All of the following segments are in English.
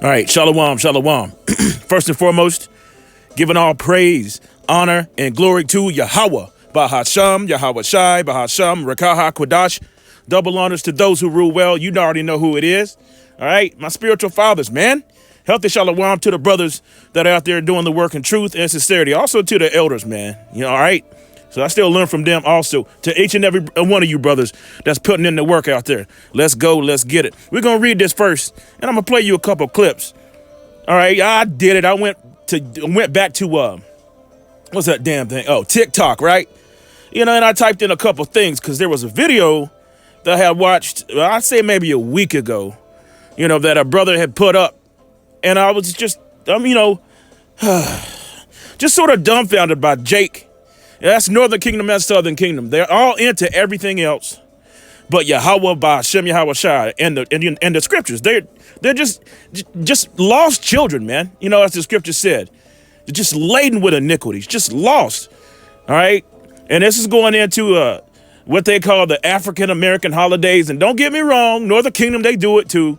All right, shalom, shalom. First and foremost, giving all praise, honor, and glory to Yahweh, Bahasham, Yahweh Shai, Bahasham, Rakaha Kwadash. Double honors to those who rule well. You already know who it is. All right, my spiritual fathers, man. Healthy shalom to the brothers that are out there doing the work in truth and sincerity. Also to the elders, man. You know, all right? So I still learn from them also. To each and every one of you brothers that's putting in the work out there. Let's go. Let's get it. We're going to read this first, and I'm going to play you a couple clips. All right. I did it. I went back to, what's that damn thing? Oh, TikTok, right? You know, and I typed in a couple things because there was a video that I had watched, I'd say maybe a week ago, you know, that a brother had put up. And I was just, you know, just sort of dumbfounded by Jake. That's Northern Kingdom, that's Southern Kingdom. They're all into everything else but Yahweh by Shem Yahweh Shai and the scriptures. They're just lost children, man. You know, as the scripture said, they're just laden with iniquities, just lost. All right. And this is going into what they call the African American holidays. And don't get me wrong, Northern Kingdom, they do it too.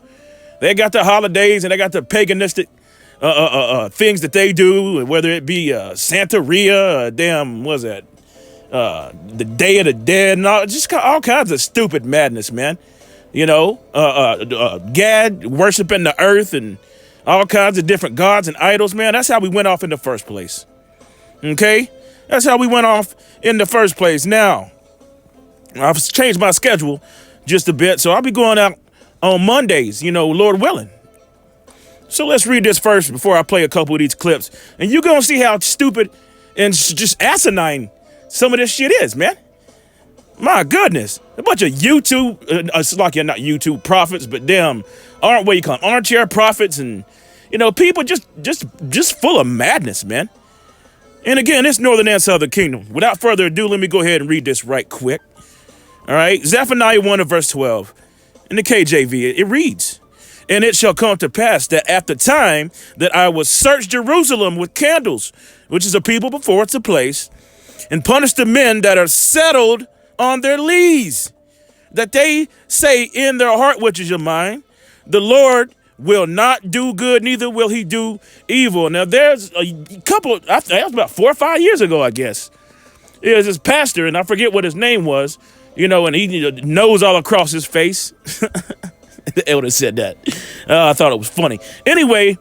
They got the holidays and they got the paganistic things that they do, whether it be Santeria, the Day of the Dead, and all kinds of stupid madness, man. You know, Gad worshiping the earth and all kinds of different gods and idols, man. That's how we went off in the first place. Okay? That's how we went off in the first place. Now, I've changed my schedule just a bit, so I'll be going out on Mondays, you know, Lord willing. So let's read this first before I play a couple of these clips. And you're going to see how stupid and just asinine some of this shit is, man. My goodness. A bunch of YouTube, it's like you're not YouTube prophets, but damn, what you call them, armchair prophets and, you know, people just full of madness, man. And again, it's Northern and Southern Kingdom. Without further ado, let me go ahead and read this right quick. All right, Zephaniah 1 and verse 12. In the KJV, it reads, "And it shall come to pass that at the time that I will search Jerusalem with candles, which is a people before it's a place, and punish the men that are settled on their lees, that they say in their heart, which is your mind, the Lord will not do good, neither will he do evil." Now, there's a couple, that was about 4 or 5 years ago, I guess. It was this pastor, and I forget what his name was, you know, and he nose all across his face. The elder said that. I thought it was funny. Anyway,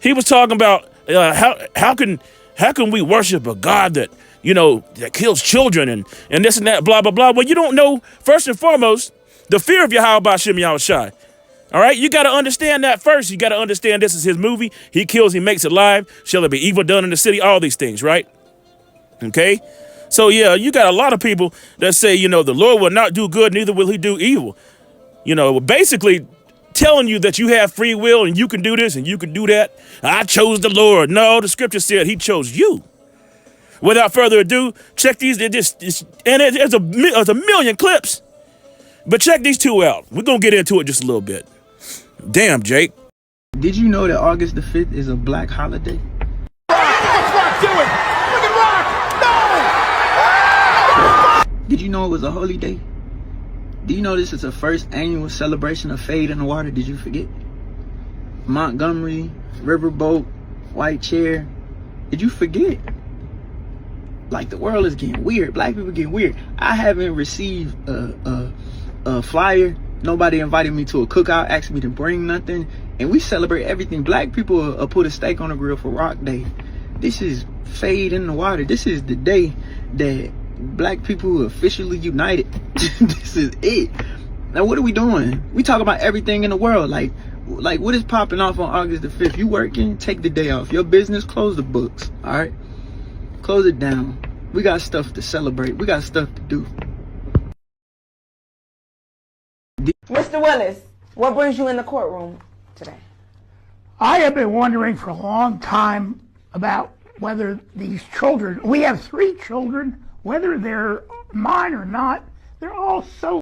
he was talking about how can we worship a God that, you know, that kills children and this and that, blah, blah, blah. Well, you don't know, first and foremost, the fear of Yahweh by Shem Yahweh Shai. All right, you got to understand that first. You got to understand this is his movie. He kills, he makes alive. Shall there be evil done in the city? All these things, right? Okay. So, yeah, you got a lot of people that say, you know, the Lord will not do good, neither will he do evil. You know, basically telling you that you have free will and you can do this and you can do that. I chose the Lord. No, the scripture said he chose you. Without further ado, check these. There's a million clips. But check these two out. We're going to get into it just a little bit. Damn, Jake. Did you know that August the 5th is a black holiday? What's Rock doing? Look at Rock! No! Did you know it was a holy day? Do you know this is the first annual celebration of Fade in the Water? Did you forget? Montgomery, Riverboat, White Chair. Did you forget? Like, the world is getting weird. Black people getting weird. I haven't received a flyer. Nobody invited me to a cookout, asked me to bring nothing. And we celebrate everything. Black people put a steak on the grill for Rock Day. This is Fade in the Water. This is the day that black people officially united. This is it. Now, what are we doing? We talk about everything in the world. Like what is popping off on August the 5th? You working? Take the day off. Your business, close the books. All right? Close it down. We got stuff to celebrate. We got stuff to do. Mr. Willis, what brings you in the courtroom today? I have been wondering for a long time about whether these children, we have 3 children, whether they're mine or not, they're all so...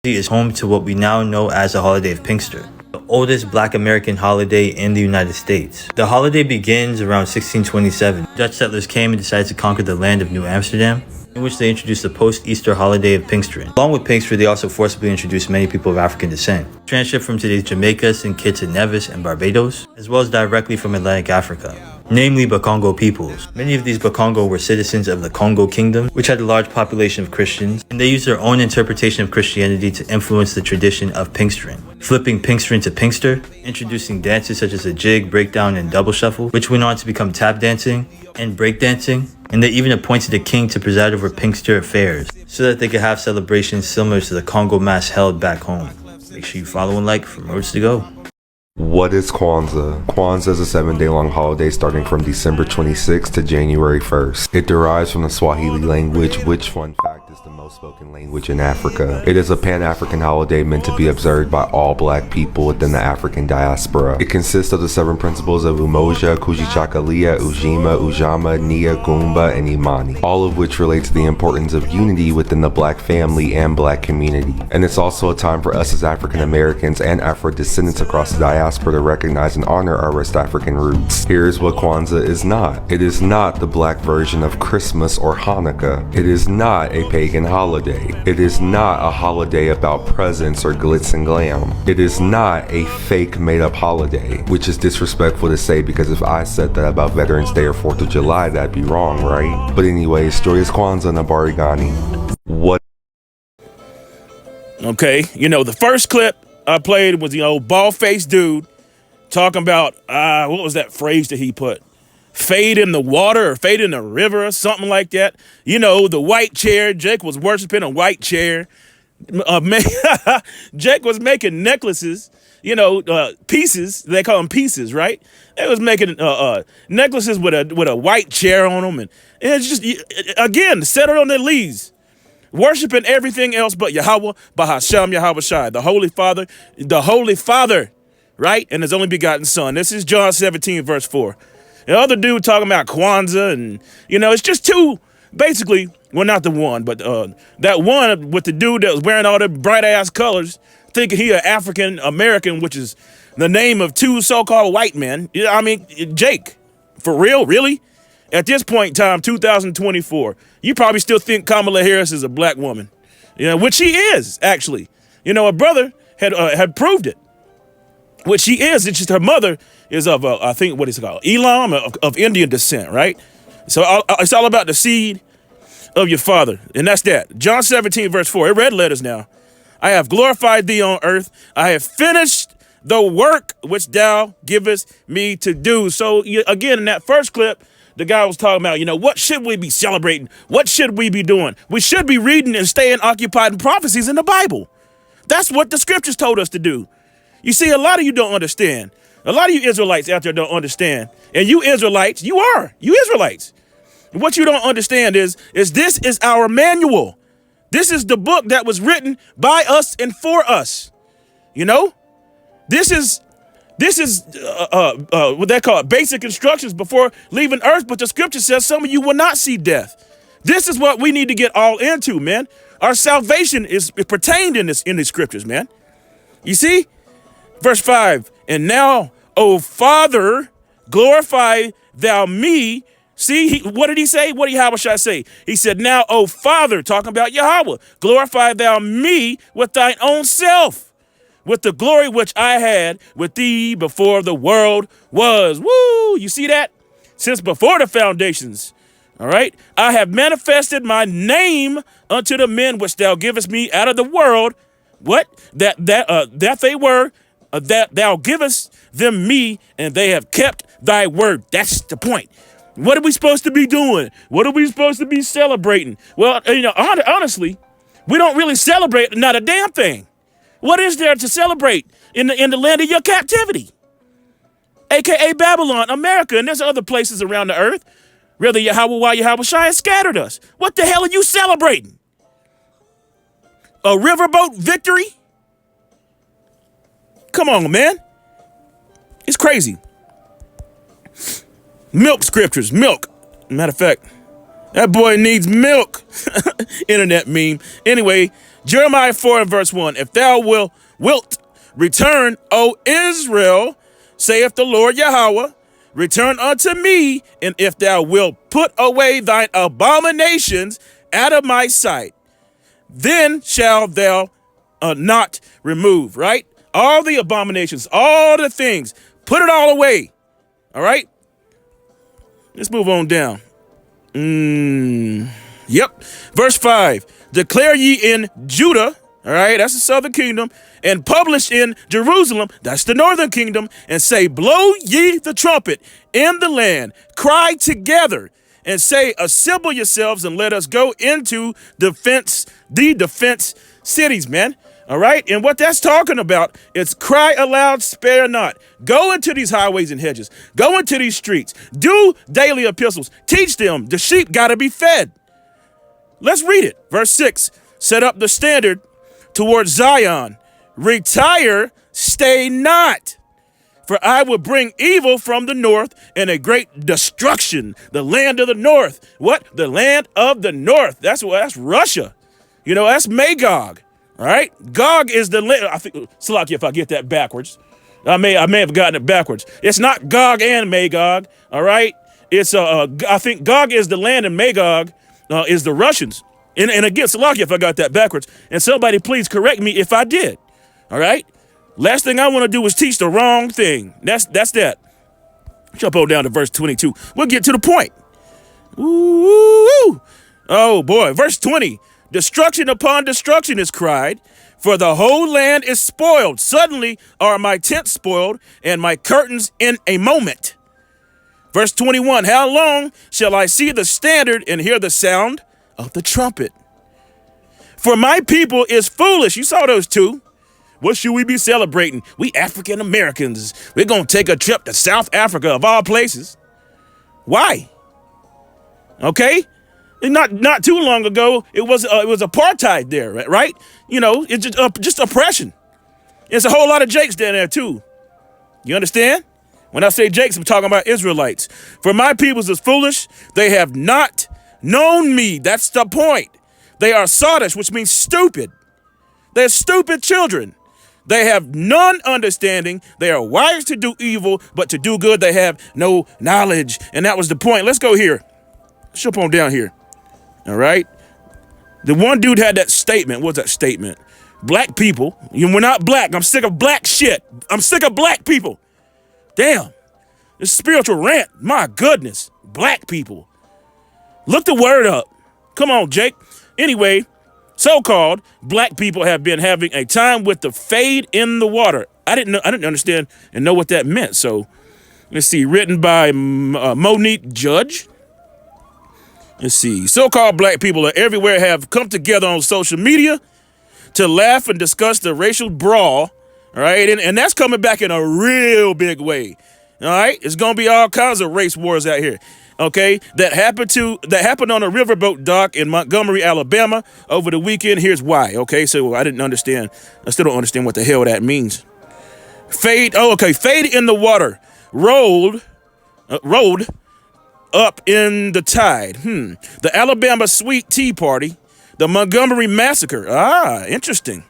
is home to what we now know as the holiday of Pinkster, the oldest Black American holiday in the United States. The holiday begins around 1627. Dutch settlers came and decided to conquer the land of New Amsterdam. in which they introduced the post-Easter holiday of Pinkstering. Along with Pinkster, they also forcibly introduced many people of African descent, transshipped from today's Jamaica, St. Kitts and Nevis, and Barbados, as well as directly from Atlantic Africa, namely Bakongo peoples. Many of these Bakongo were citizens of the Congo Kingdom, which had a large population of Christians, and they used their own interpretation of Christianity to influence the tradition of Pinkstering, flipping Pinkstering to Pinkster, introducing dances such as a jig, breakdown, and double shuffle, which went on to become tap dancing and breakdancing, and they even appointed a king to preside over Pinkster affairs, so that they could have celebrations similar to the Congo Mass held back home. Make sure you follow and like for more to go. What is Kwanzaa? Kwanzaa is a 7-day-long holiday starting from December 26th to January 1st. It derives from the Swahili language, which, fun fact, is the most spoken language in Africa. It is a Pan-African holiday meant to be observed by all black people within the African diaspora. It consists of the 7 principles of Umoja, Kujichagulia, Ujima, Ujama, Nia, Gumba, and Imani, all of which relate to the importance of unity within the black family and black community. And it's also a time for us as African Americans and Afro-descendants across the diaspora to recognize and honor our West African roots. Here's what Kwanzaa is not. It is not the black version of Christmas or Hanukkah. It is not a pagan holiday. It is not a holiday about presents or glitz and glam. It is not a fake made-up holiday, which is disrespectful to say because if I said that about Veterans Day or 4th of July, that'd be wrong, right? But anyways, joyous Kwanzaa, Nabari Ghani. What? Okay, the first clip I played was the old bald-faced dude talking about, what was that phrase that he put? Fade in the water or fade in the river or something like that. The white chair. Jake was worshiping a white chair. Jake was making necklaces, pieces. They call them pieces, right? They was making necklaces with a white chair on them. And it's just, again, settled on their knees, worshiping everything else but Yahweh, Bahasham Yahweh Shai, the Holy Father, right? And his only begotten Son. This is John 17, verse 4. The other dude talking about Kwanzaa, and, it's just two, basically, well, not the one, but that one with the dude that was wearing all the bright-ass colors, thinking he an African-American, which is the name of 2 so-called white men. Jake, for real, really? At this point in time, 2024, you probably still think Kamala Harris is a black woman, which she is, actually. Her brother had proved it, which she is. It's just her mother is of, I think, what is it called? Elam, of Indian descent, right? So it's all about the seed of your father, and that's that. John 17, verse 4, it red letters now. I have glorified thee on earth. I have finished the work which thou givest me to do. So, again, in that first clip, the guy was talking about, what should we be celebrating? What should we be doing? We should be reading and staying occupied in prophecies in the Bible. That's what the scriptures told us to do. You see, a lot of you don't understand. A lot of you Israelites out there don't understand. And you Israelites, you Israelites. What you don't understand is this is our manual. This is the book that was written by us and for us. This is what they call it, basic instructions before leaving earth. But the scripture says some of you will not see death. This is what we need to get all into, man. Our salvation is pertained in these scriptures, man. You see? Verse 5, and now, O Father, glorify thou me. See, what did he say? What did Yahweh Shai say? He said, now, O Father, talking about Yahweh, glorify thou me with thine own self, with the glory which I had with thee before the world was. Woo! You see that? Since before the foundations, all right, I have manifested my name unto the men which thou givest me out of the world. What? That they were, that thou givest them me, and they have kept thy word. That's the point. What are we supposed to be doing? What are we supposed to be celebrating? Well, honestly, we don't really celebrate not a damn thing. What is there to celebrate in the land of your captivity? AKA Babylon, America, and there's other places around the earth. Really, Yahweh Shai has scattered us. What the hell are you celebrating? A riverboat victory? Come on, man. It's crazy. Milk scriptures, milk. Matter of fact, that boy needs milk. Internet meme. Anyway, Jeremiah 4 and verse 1. If thou wilt return, O Israel, saith the Lord Yahweh, return unto me, and if thou wilt put away thine abominations, out of my sight. Then shall thou not remove, right? All the abominations, all the things, put it all away. All right. Let's move on down. Yep. Verse 5. Declare ye in Judah, all right, that's the southern kingdom, and publish in Jerusalem, that's the northern kingdom, and say, blow ye the trumpet in the land, cry together, and say, assemble yourselves and let us go into the defense cities, man. All right. And what that's talking about is cry aloud, spare not. Go into these highways and hedges. Go into these streets. Do daily epistles. Teach them. The sheep got to be fed. Let's read it. Verse 6. Set up the standard towards Zion. Retire, stay not. For I will bring evil from the north and a great destruction. The land of the north. What? The land of the north. That's Russia. You know, that's Magog. All right. Gog is the land. I think, Salakia, if I get that backwards. I may have gotten it backwards. It's not Gog and Magog. All right. It's I think Gog is the land and Magog is the Russians. And again, Salakia, if I got that backwards. And somebody please correct me if I did. All right. Last thing I want to do is teach the wrong thing. That's that. Jump on down to verse 22. We'll get to the point. Ooh. Oh boy. Verse 20. Destruction upon destruction is cried, for the whole land is spoiled. Suddenly are my tents spoiled, and my curtains in a moment. Verse 21, how long shall I see the standard and hear the sound of the trumpet? For my people is foolish. You saw those two. What should we be celebrating? We African Americans. We're going to take a trip to South Africa, of all places. Why? Okay. And not too long ago, it was apartheid there, right? You know, it's just oppression. There's a whole lot of Jakes down there too. You understand? When I say Jakes, I'm talking about Israelites. For my peoples is foolish; they have not known me. That's the point. They are sottish, which means stupid. They're stupid children. They have none understanding. They are wise to do evil, but to do good they have no knowledge. And that was the point. Let's go here. Let's jump on down here. All right. The one dude had that statement. What's that statement? Black people. We're not black. I'm sick of black shit. I'm sick of black people. Damn. This spiritual rant. My goodness. Black people. Look the word up. Come on, Jake. Anyway, so-called black people have been having a time with the fade in the water. I didn't understand and know what that meant. So let's see. Written by Monique Judge. Let's see. So-called black people are everywhere have come together on social media to laugh and discuss the racial brawl. All right. And that's coming back in a real big way. All right. It's going to be all kinds of race wars out here. OK, that happened on a riverboat dock in Montgomery, Alabama over the weekend. Here's why. OK, so I didn't understand. I still don't understand what the hell that means. Fade. Oh, OK. Fade in the water. Rolled up in the tide. The Alabama Sweet Tea Party, the Montgomery Massacre. Interesting.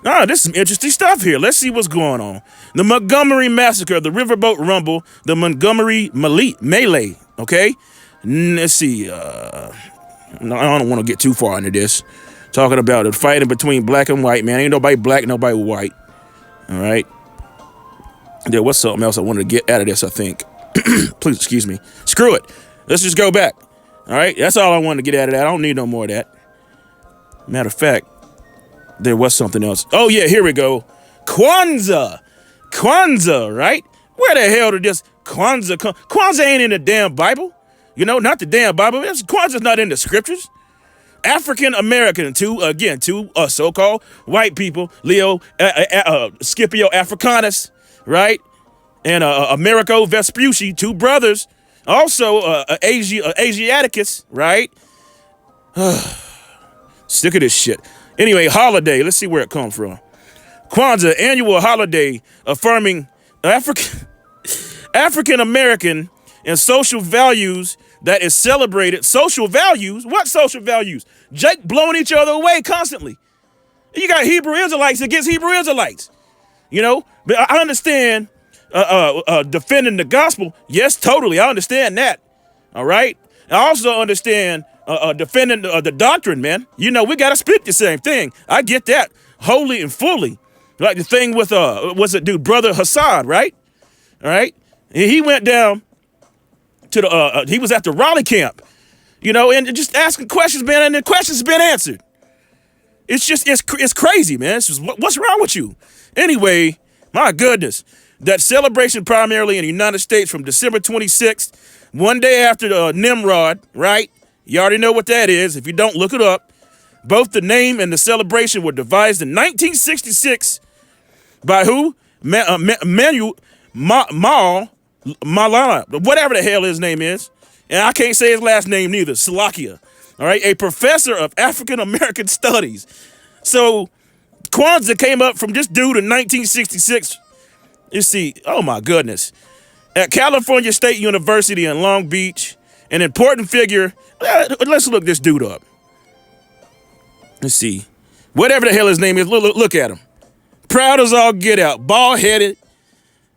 This is some interesting stuff here. Let's see what's going on. The Montgomery Massacre, the Riverboat Rumble, the Montgomery Melee. Okay. Let's see. I don't want to get too far into this. Talking about it, fighting between black and white, man. Ain't nobody black, nobody white. All right. There was something else I wanted to get out of this, I think. Please excuse me. Screw it. Let's just go back. All right. That's all I wanted to get out of that. I don't need no more of that. Matter of fact, there was something else. Oh, yeah. Here we go. Kwanzaa, right? Where the hell did this Kwanzaa come? Kwanzaa ain't in the damn Bible. You know, not the damn Bible. Kwanzaa's not in the scriptures. African American, two so-called white people, Scipio Africanus, right? And Americo Vespucci, two brothers, also Asiaticus, right? Sick of this shit. Anyway, holiday. Let's see where it comes from. Kwanzaa, annual holiday affirming African American and social values that is celebrated. Social values? What social values? Jake blowing each other away constantly. You got Hebrew Israelites against Hebrew Israelites. You know, but I understand defending the gospel. Yes, totally. I understand that. All right. I also understand defending the doctrine, man. You know, we got to speak the same thing. I get that wholly and fully. Like the thing with, what's it, dude, Brother Hassad, right? All right. He went down to he was at the Raleigh camp, you know, and just asking questions, man, and the questions have been answered. It's just, it's crazy, man. It's just, what's wrong with you? Anyway, my goodness, that celebration primarily in the United States from December 26th, one day after Nimrod, right? You already know what that is. If you don't, look it up. Both the name and the celebration were devised in 1966 by who? Manuel Malana, whatever the hell his name is. And I can't say his last name neither, Salakia. All right, a professor of African American studies. So Kwanzaa came up from this dude in 1966. You see, oh my goodness. At California State University in Long Beach, an important figure. Let's look this dude up. Let's see. Whatever the hell his name is, look at him. Proud as all get out, bald-headed,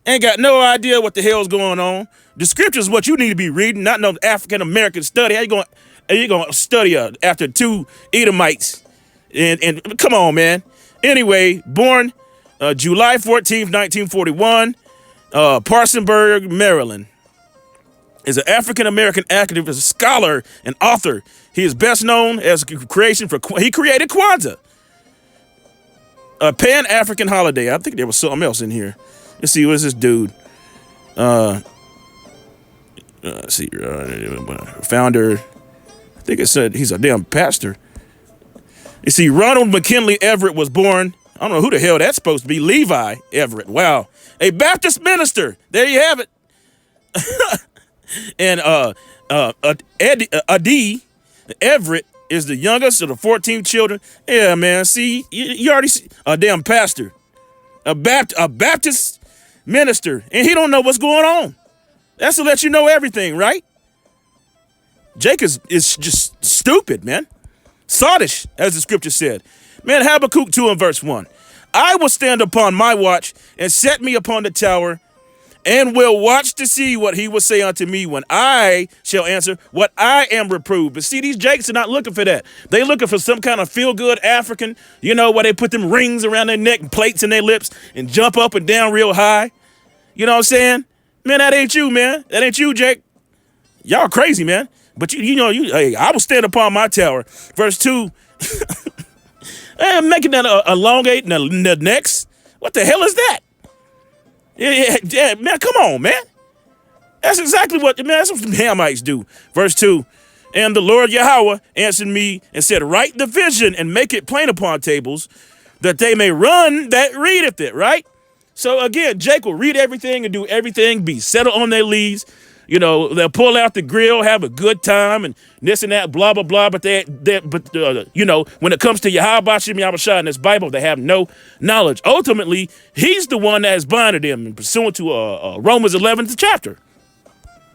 ain't got no idea what the hell's going on. The scripture is what you need to be reading, not no African-American study. How you going to study after two Edomites? And come on, man. Anyway, born July 14th, 1941, Parsonsburg, Maryland. Is an African-American activist, scholar, and author. He is best known as he created Kwanzaa, a Pan-African holiday. I think there was something else in here. Let's see, what is this dude? Let's see, founder. I think it said he's a damn pastor. You see, Ronald McKinley Everett was born. I don't know who the hell that's supposed to be. Levi Everett. Wow, a Baptist minister. There you have it. And Adi Everett is the youngest of the 14 children. Yeah, man. See, you already see a damn pastor, a Baptist minister, and he don't know what's going on. That's to let you know everything, right? Jake is just stupid, man. Sottish, as the scripture said. Man, Habakkuk 2 and verse 1. I will stand upon my watch and set me upon the tower, and will watch to see what he will say unto me when I shall answer what I am reproved. But see, these Jakes are not looking for that. They looking for some kind of feel-good African, you know, where they put them rings around their neck and plates in their lips and jump up and down real high. You know what I'm saying? Man, that ain't you, man. That ain't you, Jake. Y'all crazy, man. But hey, I will stand upon my tower. Verse 2. Making that elongate in the necks. What the hell is that? Yeah, man, come on, man. That's exactly what, man, that's what the Hamites do. Verse 2, and the Lord Yahweh answered me and said, write the vision and make it plain upon tables, that they may run that readeth it, right? So again, Jake will read everything and do everything, be settled on their leads. You know, they'll pull out the grill, have a good time, and this and that, blah, blah, blah. But you know, when it comes to Yahweh Shem Yahushua in this Bible, they have no knowledge. Ultimately, he's the one that has blinded them, and pursuant to Romans 11th chapter.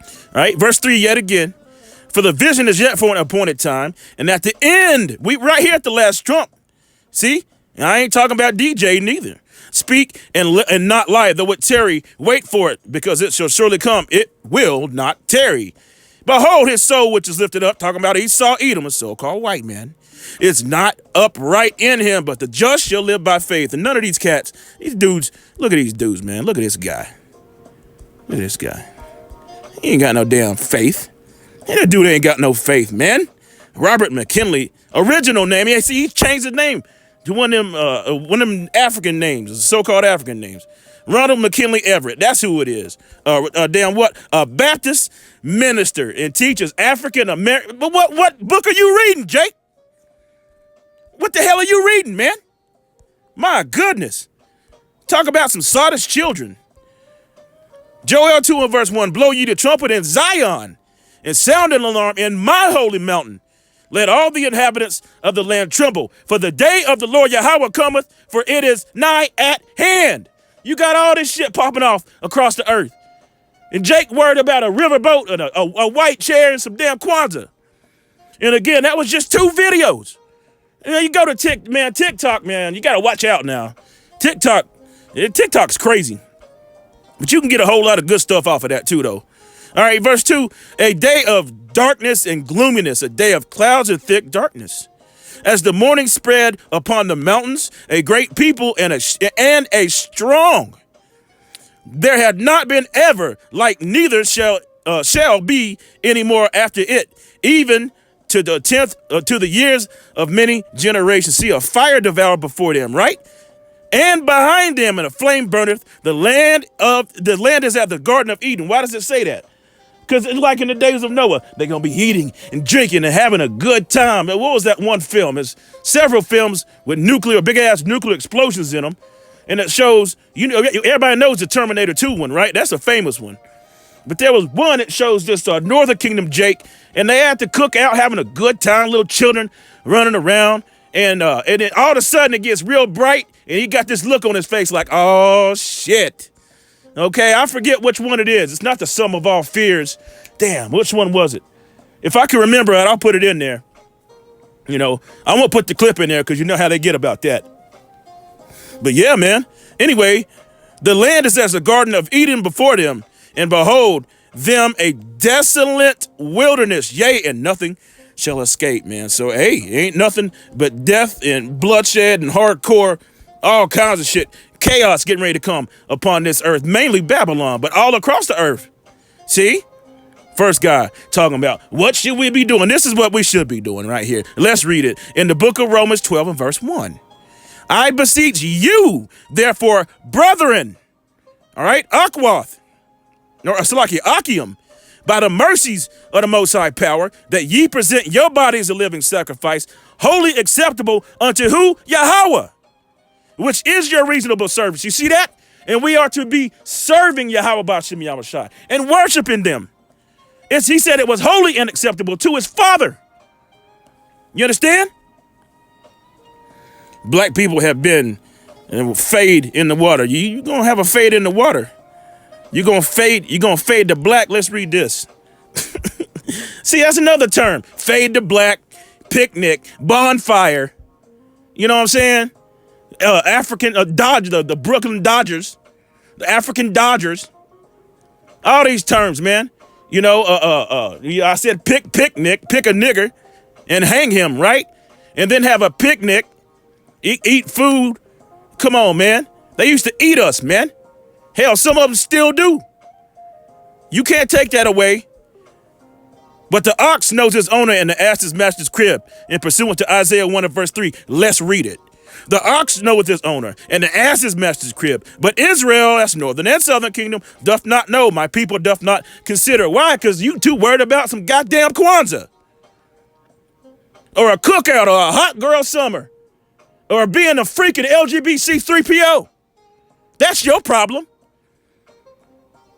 All right, verse 3 yet again. For the vision is yet for an appointed time, and at the end, we right here at the last trump. See, and I ain't talking about DJ neither. Speak and not lie, though it tarry, wait for it, because it shall surely come. It will not tarry. Behold, his soul which is lifted up, talking about Esau, Edom, a so-called white man, is not upright in him, but the just shall live by faith. And none of these cats, these dudes, look at these dudes, man. Look at this guy. Look at this guy. He ain't got no damn faith. That dude ain't got no faith, man. Robert McKinley, original name. Yeah, see, he changed his name to one of them African names, so-called African names. Ronald McKinley Everett, that's who it is. A Baptist minister and teaches African American. But what book are you reading, Jake? What the hell are you reading, man? My goodness. Talk about some sottish children. Joel 2 and verse 1, blow ye the trumpet in Zion and sound an alarm in my holy mountain. Let all the inhabitants of the land tremble, for the day of the Lord Yahweh cometh, for it is nigh at hand. You got all this shit popping off across the earth. And Jake worried about a riverboat and a white chair and some damn Kwanzaa. And again, that was just 2 videos. You go to TikTok, man, you got to watch out now. TikTok's crazy. But you can get a whole lot of good stuff off of that too, though. All right, verse 2, a day of darkness and gloominess, a day of clouds and thick darkness. As the morning spread upon the mountains, a great people and a strong. There had not been ever like, neither shall be any more after it, even to the 10th, to the years of many generations. See, a fire devoured before them, right? And behind them, and a flame burneth. The land is at the Garden of Eden. Why does it say that? Because it's like in the days of Noah, they're going to be eating and drinking and having a good time. And what was that one film? There's several films with big ass nuclear explosions in them. And it shows, everybody knows the Terminator 2 one, right? That's a famous one. But there was one that shows this Northern Kingdom Jake, and they had to cook out, having a good time, little children running around. And then all of a sudden it gets real bright, and he got this look on his face like, oh, shit. Okay, I forget which one it is. It's not the sum of all fears. Damn, which one was it? If I can remember it, I'll put it in there. I won't put the clip in there because you know how they get about that. But yeah, man. Anyway, the land is as the Garden of Eden before them, and behold, them a desolate wilderness, yea, and nothing shall escape, man. So, hey, ain't nothing but death and bloodshed and hardcore, all kinds of shit. Chaos getting ready to come upon this earth, mainly Babylon, but all across the earth. See? First guy talking about what should we be doing? This is what we should be doing right here. Let's read it in the book of Romans 12 and verse 1. I beseech you, therefore, brethren, all right, Achium, by the mercies of the Most High Power, that ye present your bodies a living sacrifice, wholly acceptable unto who? Yahweh, which is your reasonable service. You see that? And we are to be serving Yahweh B'Shem Yahushua and worshiping them. He said it was holy and acceptable to his Father. You understand? Black people have been fade in the water. You're going to have a fade in the water. You're going to fade to black. Let's read this. See, that's another term. Fade to black, picnic, bonfire. You know what I'm saying? African Dodger, the Brooklyn Dodgers, the African Dodgers. All these terms, man. I said picnic, pick a nigger and hang him, right? And then have a picnic, eat food. Come on, man. They used to eat us, man. Hell, some of them still do. You can't take that away. But the ox knows his owner and the ass his master's crib. In pursuant to Isaiah 1 and verse 3, let's read it. The ox knoweth his owner, and the ass his master's crib. But Israel, that's northern and southern kingdom, doth not know. My people doth not consider. Why? Because you too worried about some goddamn Kwanzaa. Or a cookout, or a hot girl summer. Or being a freaking LGBT 3PO. That's your problem.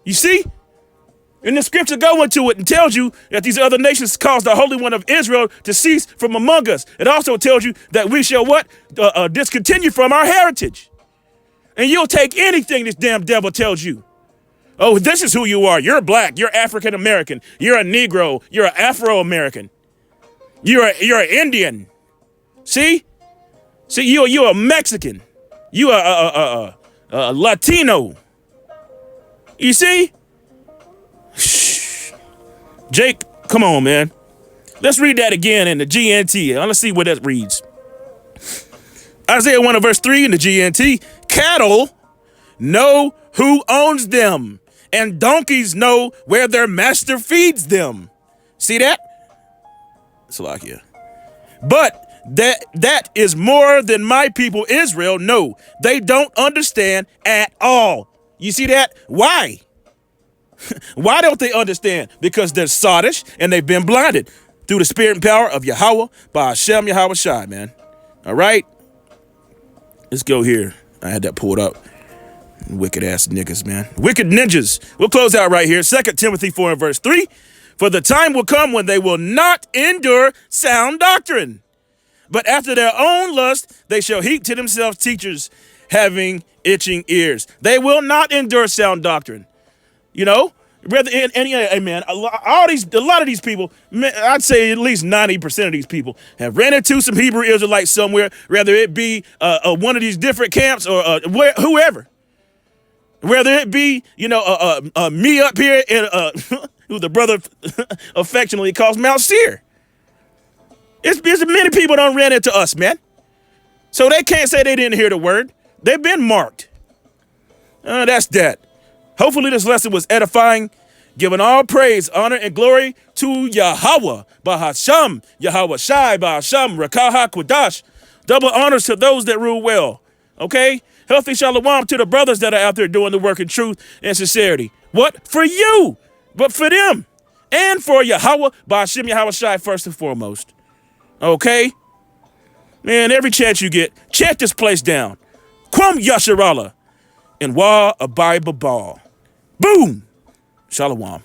You see? And the scripture go into it and tells you that these other nations caused the Holy One of Israel to cease from among us. It also tells you that we shall what? Discontinue from our heritage. And you'll take anything this damn devil tells you. Oh, this is who you are. You're black. You're African American. You're a Negro. You're an Afro-American. You're an Indian. See? See, you're a Mexican. You are a Latino. You see? Jake, come on, man. Let's read that again in the GNT. Let's see what that reads. Isaiah 1 verse 3 in the GNT. Cattle know who owns them, and donkeys know where their master feeds them. See that? Salakia. But that is more than my people Israel know. They don't understand at all. You see that? Why? Why don't they understand? Because they're sottish and they've been blinded through the spirit and power of Yahweh B'Shem Yahushua, man. All right? Let's go here. I had that pulled up. Wicked ass niggas, man. Wicked ninjas. We'll close out right here. 2 Timothy 4 and verse 3. For the time will come when they will not endure sound doctrine, but after their own lust, they shall heap to themselves teachers having itching ears. They will not endure sound doctrine. You know, rather, man, a lot of these people, man, I'd say at least 90% of these people have ran into some Hebrew Israelites somewhere, whether it be one of these different camps or whoever. Whether it be, me up here in who the brother affectionately calls Mount Seir. It's many people don't run into us, man. So they can't say they didn't hear the word. They've been marked. That's that. Hopefully this lesson was edifying, giving all praise, honor, and glory to Yahweh, Bahasham, Yahweh Shai, Bahasham, Rakaha Kwadash. Double honors to those that rule well. Okay? Healthy shalom to the brothers that are out there doing the work in truth and sincerity. What? For you, but for them. And for Yahweh, Bahasham, Yahweh Shai first and foremost. Okay? Man, every chance you get, check this place down. Kwam Yasharallah and Wa Abai Babal. Boom! Shalom.